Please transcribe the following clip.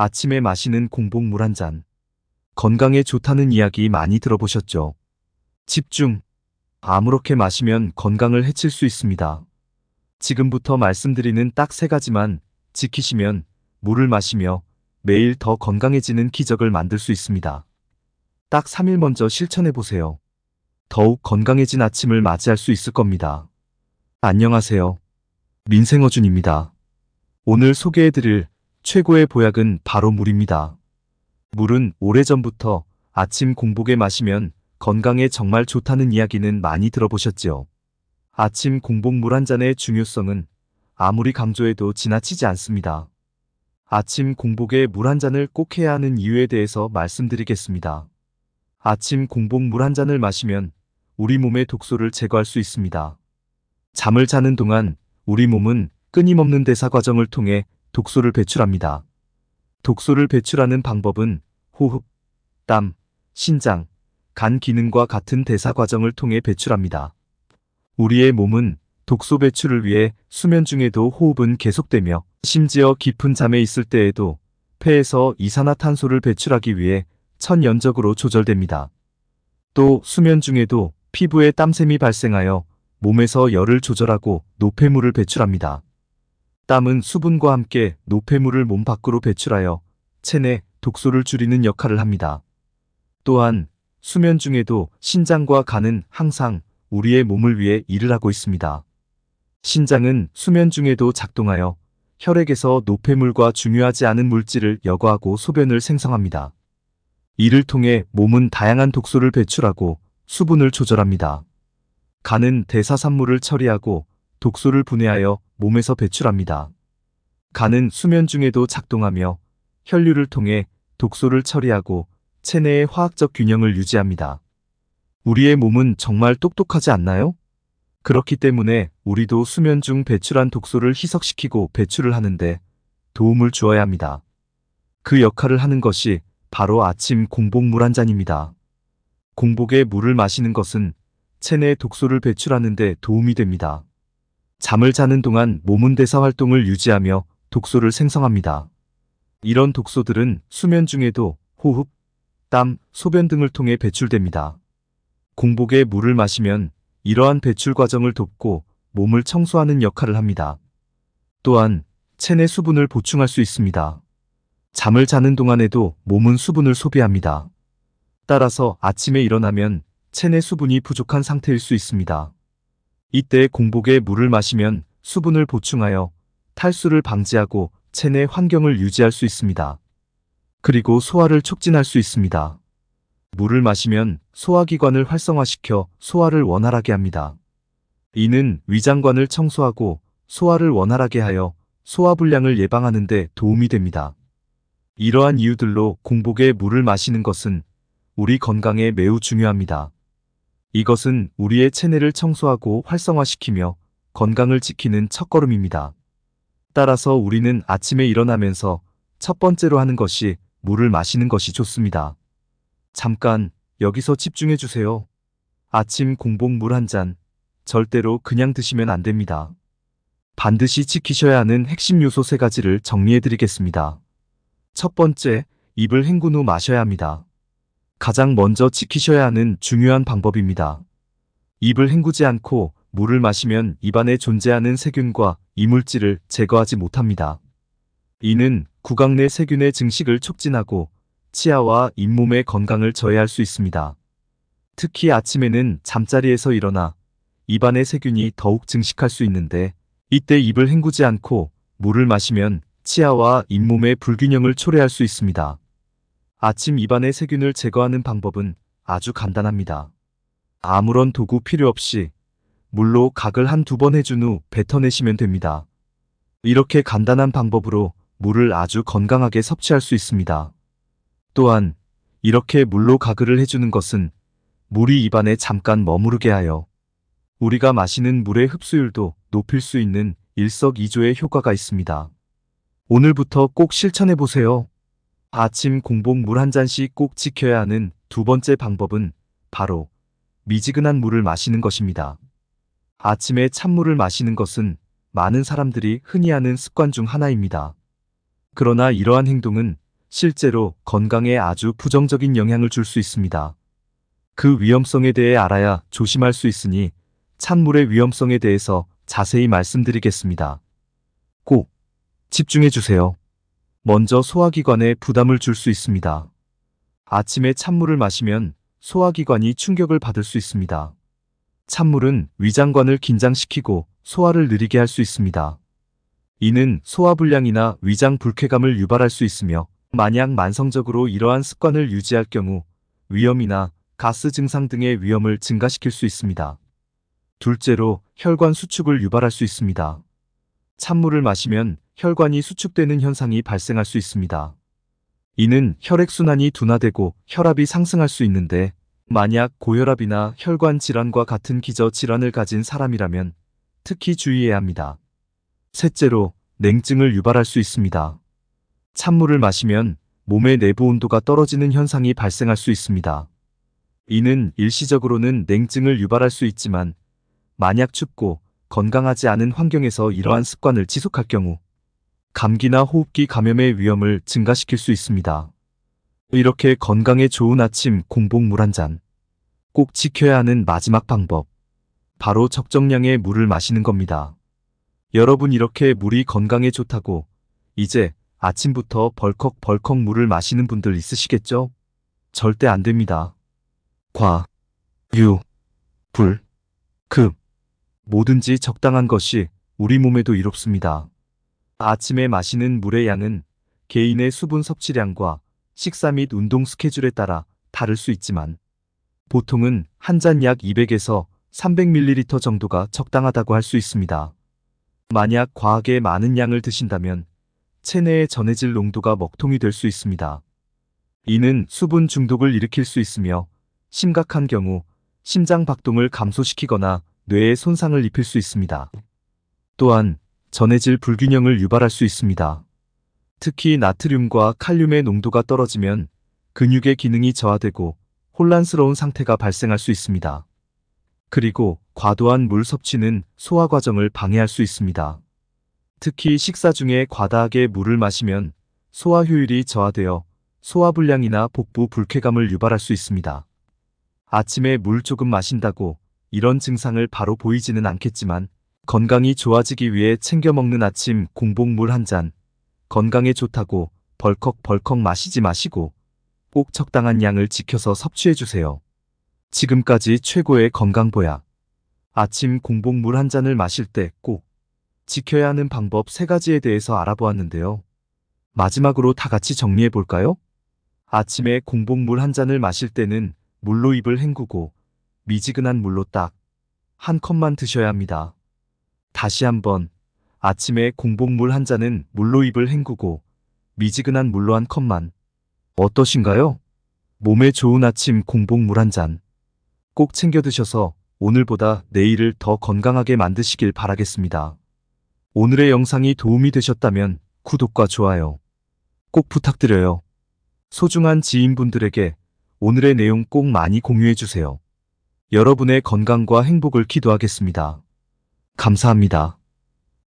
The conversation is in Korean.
아침에 마시는 공복물 한 잔. 건강에 좋다는 이야기 많이 들어보셨죠? 집중. 아무렇게 마시면 건강을 해칠 수 있습니다. 지금부터 말씀드리는 딱 3가지만 지키시면 물을 마시며 매일 더 건강해지는 기적을 만들 수 있습니다. 딱 3일 먼저 실천해 보세요. 더욱 건강해진 아침을 맞이할 수 있을 겁니다. 안녕하세요. 민생어준입니다. 오늘 소개해드릴 최고의 보약은 바로 물입니다. 물은 오래전부터 아침 공복에 마시면 건강에 정말 좋다는 이야기는 많이 들어보셨지요. 아침 공복물 한 잔의 중요성은 아무리 강조해도 지나치지 않습니다. 아침 공복에 물 한 잔을 꼭 해야 하는 이유에 대해서 말씀드리겠습니다. 아침 공복물 한 잔을 마시면 우리 몸의 독소를 제거할 수 있습니다. 잠을 자는 동안 우리 몸은 끊임없는 대사 과정을 통해 독소를 배출합니다. 독소를 배출하는 방법은 호흡, 땀, 신장, 간 기능과 같은 대사 과정을 통해 배출합니다. 우리의 몸은 독소 배출을 위해 수면 중에도 호흡은 계속되며 심지어 깊은 잠에 있을 때에도 폐에서 이산화탄소를 배출하기 위해 천연적으로 조절됩니다. 또 수면 중에도 피부에 땀샘이 발생하여 몸에서 열을 조절하고 노폐물을 배출합니다. 땀은 수분과 함께 노폐물을 몸 밖으로 배출하여 체내 독소를 줄이는 역할을 합니다. 또한 수면 중에도 신장과 간은 항상 우리의 몸을 위해 일을 하고 있습니다. 신장은 수면 중에도 작동하여 혈액에서 노폐물과 중요하지 않은 물질을 여과하고 소변을 생성합니다. 이를 통해 몸은 다양한 독소를 배출하고 수분을 조절합니다. 간은 대사산물을 처리하고 독소를 분해하여 몸에서 배출합니다. 간은 수면 중에도 작동하며 혈류를 통해 독소를 처리하고 체내의 화학적 균형을 유지합니다. 우리의 몸은 정말 똑똑하지 않나요? 그렇기 때문에 우리도 수면 중 배출한 독소를 희석시키고 배출을 하는데 도움을 주어야 합니다. 그 역할을 하는 것이 바로 아침 공복물 한 잔입니다. 공복에 물을 마시는 것은 체내 독소를 배출하는 데 도움이 됩니다. 잠을 자는 동안 몸은 대사 활동을 유지하며 독소를 생성합니다. 이런 독소들은 수면 중에도 호흡, 땀, 소변 등을 통해 배출됩니다. 공복에 물을 마시면 이러한 배출 과정을 돕고 몸을 청소하는 역할을 합니다. 또한 체내 수분을 보충할 수 있습니다. 잠을 자는 동안에도 몸은 수분을 소비합니다. 따라서 아침에 일어나면 체내 수분이 부족한 상태일 수 있습니다. 이때 공복에 물을 마시면 수분을 보충하여 탈수를 방지하고 체내 환경을 유지할 수 있습니다. 그리고 소화를 촉진할 수 있습니다. 물을 마시면 소화기관을 활성화시켜 소화를 원활하게 합니다. 이는 위장관을 청소하고 소화를 원활하게 하여 소화불량을 예방하는 데 도움이 됩니다. 이러한 이유들로 공복에 물을 마시는 것은 우리 건강에 매우 중요합니다. 이것은 우리의 체내를 청소하고 활성화시키며 건강을 지키는 첫걸음입니다. 따라서 우리는 아침에 일어나면서 첫 번째로 하는 것이 물을 마시는 것이 좋습니다. 잠깐 여기서 집중해 주세요. 아침 공복물 한 잔, 절대로 그냥 드시면 안 됩니다. 반드시 지키셔야 하는 핵심 요소 3가지를 정리해 드리겠습니다. 첫 번째, 입을 헹군 후 마셔야 합니다. 가장 먼저 지키셔야 하는 중요한 방법입니다. 입을 헹구지 않고 물을 마시면 입안에 존재하는 세균과 이물질을 제거하지 못합니다. 이는 구강 내 세균의 증식을 촉진하고 치아와 잇몸의 건강을 저해할 수 있습니다. 특히 아침에는 잠자리에서 일어나 입안의 세균이 더욱 증식할 수 있는데 이때 입을 헹구지 않고 물을 마시면 치아와 잇몸의 불균형을 초래할 수 있습니다. 아침 입안의 세균을 제거하는 방법은 아주 간단합니다. 아무런 도구 필요 없이 물로 각을 한두 번 해준 후 뱉어내시면 됩니다. 이렇게 간단한 방법으로 물을 아주 건강하게 섭취할 수 있습니다. 또한 이렇게 물로 가글을 해주는 것은 물이 입안에 잠깐 머무르게 하여 우리가 마시는 물의 흡수율도 높일 수 있는 일석이조의 효과가 있습니다. 오늘부터 꼭 실천해 보세요. 아침 공복 물 한 잔씩 꼭 지켜야 하는 두 번째 방법은 바로 미지근한 물을 마시는 것입니다. 아침에 찬물을 마시는 것은 많은 사람들이 흔히 하는 습관 중 하나입니다. 그러나 이러한 행동은 실제로 건강에 아주 부정적인 영향을 줄 수 있습니다. 그 위험성에 대해 알아야 조심할 수 있으니 찬물의 위험성에 대해서 자세히 말씀드리겠습니다. 꼭 집중해 주세요. 먼저 소화기관에 부담을 줄 수 있습니다. 아침에 찬물을 마시면 소화기관이 충격을 받을 수 있습니다. 찬물은 위장관을 긴장시키고 소화를 느리게 할 수 있습니다. 이는 소화불량이나 위장 불쾌감을 유발할 수 있으며 만약 만성적으로 이러한 습관을 유지할 경우 위염이나 가스 증상 등의 위험을 증가시킬 수 있습니다. 둘째로 혈관 수축을 유발할 수 있습니다. 찬물을 마시면 혈관이 수축되는 현상이 발생할 수 있습니다. 이는 혈액순환이 둔화되고 혈압이 상승할 수 있는데 만약 고혈압이나 혈관 질환과 같은 기저 질환을 가진 사람이라면 특히 주의해야 합니다. 셋째로 냉증을 유발할 수 있습니다. 찬물을 마시면 몸의 내부 온도가 떨어지는 현상이 발생할 수 있습니다. 이는 일시적으로는 냉증을 유발할 수 있지만 만약 춥고 건강하지 않은 환경에서 이러한 습관을 지속할 경우 감기나 호흡기 감염의 위험을 증가시킬 수 있습니다. 이렇게 건강에 좋은 아침 공복물 한 잔. 꼭 지켜야 하는 마지막 방법. 바로 적정량의 물을 마시는 겁니다. 여러분 이렇게 물이 건강에 좋다고 이제 아침부터 벌컥벌컥 물을 마시는 분들 있으시겠죠? 절대 안 됩니다. 과, 유, 불, 급. 뭐든지 적당한 것이 우리 몸에도 이롭습니다. 아침에 마시는 물의 양은 개인의 수분 섭취량과 식사 및 운동 스케줄에 따라 다를 수 있지만 보통은 한 잔 약 200에서 300ml 정도가 적당하다고 할 수 있습니다. 만약 과하게 많은 양을 드신다면 체내의 전해질 농도가 먹통이 될 수 있습니다. 이는 수분 중독을 일으킬 수 있으며 심각한 경우 심장 박동을 감소시키거나 뇌에 손상을 입힐 수 있습니다. 또한 전해질 불균형을 유발할 수 있습니다. 특히 나트륨과 칼륨의 농도가 떨어지면 근육의 기능이 저하되고 혼란스러운 상태가 발생할 수 있습니다. 그리고 과도한 물 섭취는 소화 과정을 방해할 수 있습니다. 특히 식사 중에 과다하게 물을 마시면 소화 효율이 저하되어 소화불량이나 복부 불쾌감을 유발할 수 있습니다. 아침에 물 조금 마신다고 이런 증상을 바로 보이지는 않겠지만 건강이 좋아지기 위해 챙겨 먹는 아침 공복물 한 잔. 건강에 좋다고 벌컥벌컥 마시지 마시고 꼭 적당한 양을 지켜서 섭취해 주세요. 지금까지 최고의 건강보약. 아침 공복물 한 잔을 마실 때 꼭 지켜야 하는 방법 3가지에 대해서 알아보았는데요. 마지막으로 다 같이 정리해 볼까요? 아침에 공복물 한 잔을 마실 때는 물로 입을 헹구고 미지근한 물로 딱 한 컵만 드셔야 합니다. 다시 한번 아침에 공복물 한 잔은 물로 입을 헹구고 미지근한 물로 한 컵만. 어떠신가요? 몸에 좋은 아침 공복물 한 잔. 꼭 챙겨 드셔서 오늘보다 내일을 더 건강하게 만드시길 바라겠습니다. 오늘의 영상이 도움이 되셨다면 구독과 좋아요 꼭 부탁드려요. 소중한 지인분들에게 오늘의 내용 꼭 많이 공유해 주세요. 여러분의 건강과 행복을 기도하겠습니다. 감사합니다.